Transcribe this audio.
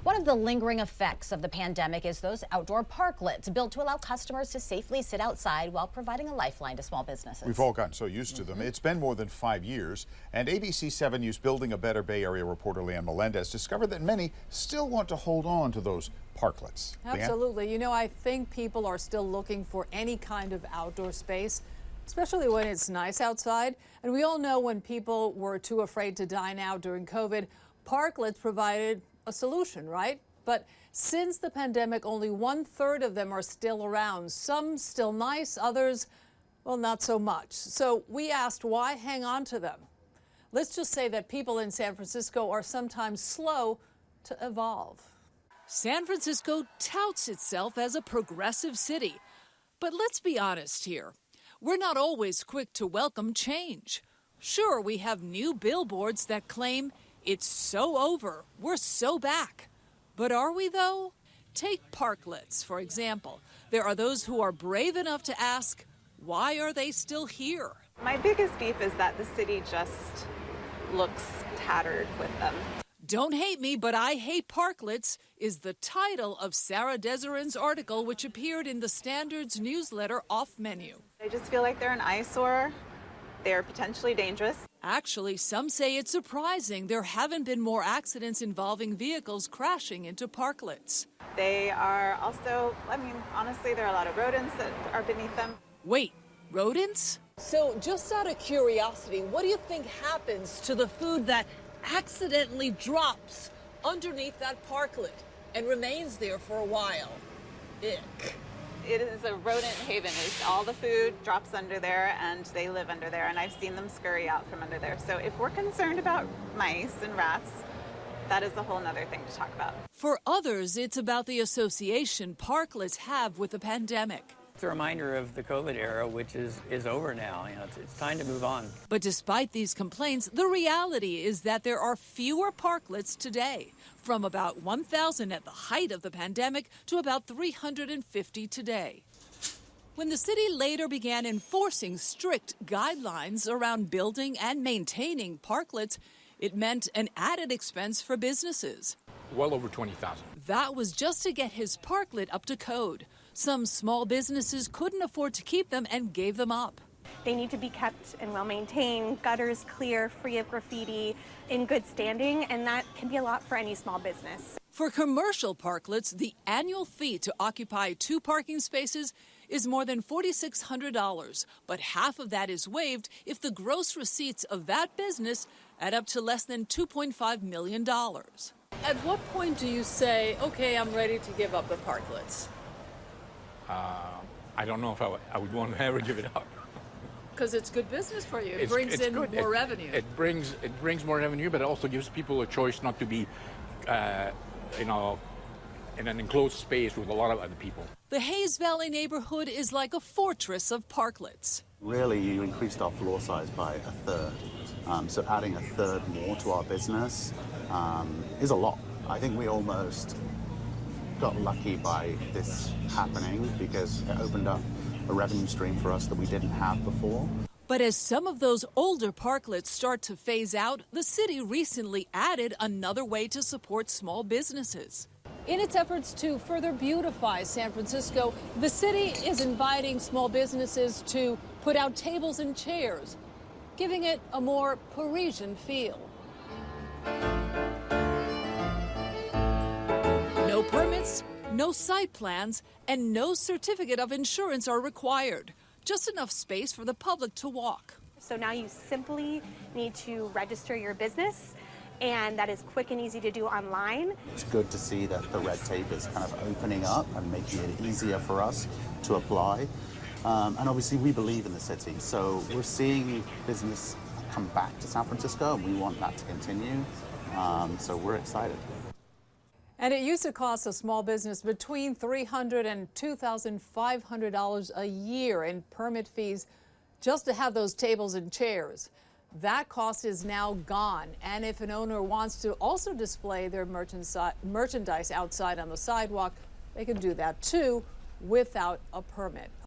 One of the lingering effects of the pandemic is those outdoor parklets built to allow customers to safely sit outside while providing a lifeline to small businesses. We've all gotten so used to them. It's been more than 5 years, and ABC 7 News Building a Better Bay Area reporter Leanne Melendez discovered that many still want to hold on to those parklets. Absolutely. You know, I think people are still looking for any kind of outdoor space, especially when it's nice outside. And we all know when people were too afraid to dine out during COVID, parklets provided a solution, right? But since the pandemic, only 1/3 of them are still around. Some still nice, others, well, not so much. So we asked, why hang on to them? Let's just say that people in San Francisco are sometimes slow to evolve. San Francisco touts itself as a progressive city. But let's be honest here. We're not always quick to welcome change. Sure, we have new billboards that claim it's so over, we're so back. But are we, though? Take parklets, for example. There are those who are brave enough to ask, why are they still here? My biggest beef is that the city just looks tattered with them. Don't hate me, but I hate parklets is the title of Sarah Desiren's article, which appeared in the Standard's newsletter Off Menu. I just feel like they're an eyesore. They're potentially dangerous. Actually, some say it's surprising there haven't been more accidents involving vehicles crashing into parklets. They are also, honestly, there are a lot of rodents that are beneath them. Wait, rodents? So just out of curiosity, what do you think happens to the food that accidentally drops underneath that parklet and remains there for a while? Ick. It is a rodent haven. All the food drops under there and they live under there, and I've seen them scurry out from under there. So if we're concerned about mice and rats, that is a whole nother thing to talk about. For others, it's about the association parklets have with the pandemic. It's a reminder of the COVID era, which is over now. You know, it's time to move on. But despite these complaints, the reality is that there are fewer parklets today, from about 1,000 at the height of the pandemic to about 350 today. When the city later began enforcing strict guidelines around building and maintaining parklets, it meant an added expense for businesses. Well over 20,000. That was just to get his parklet up to code. Some small businesses couldn't afford to keep them and gave them up. They need to be kept and well maintained, gutters clear, free of graffiti, in good standing, and that can be a lot for any small business. For commercial parklets, the annual fee to occupy 2 parking spaces is more than $4,600, but half of that is waived if the gross receipts of that business add up to less than $2.5 million. At what point do you say, okay, I'm ready to give up the parklets? I don't know if I would want to ever give it up. Because it's good business for you. It brings in more revenue. It brings more revenue, but it also gives people a choice not to be, in an enclosed space with a lot of other people. The Hayes Valley neighborhood is like a fortress of parklets. Really, you increased our floor size by 1/3. So adding 1/3 more to our business is a lot. I think we almost got lucky by this happening because it opened up a revenue stream for us that we didn't have before. But as some of those older parklets start to phase out, the city recently added another way to support small businesses. In its efforts to further beautify San Francisco, the city is inviting small businesses to put out tables and chairs, giving it a more Parisian feel. No permits, no site plans, and no certificate of insurance are required. Just enough space for the public to walk. So now you simply need to register your business, and that is quick and easy to do online. It's good to see that the red tape is kind of opening up and making it easier for us to apply. And obviously we believe in the city, so we're seeing business come back to San Francisco, and we want that to continue. So we're excited. And it used to cost a small business between $300 and $2,500 a year in permit fees just to have those tables and chairs. That cost is now gone. And if an owner wants to also display their merchandise outside on the sidewalk, they can do that too without a permit.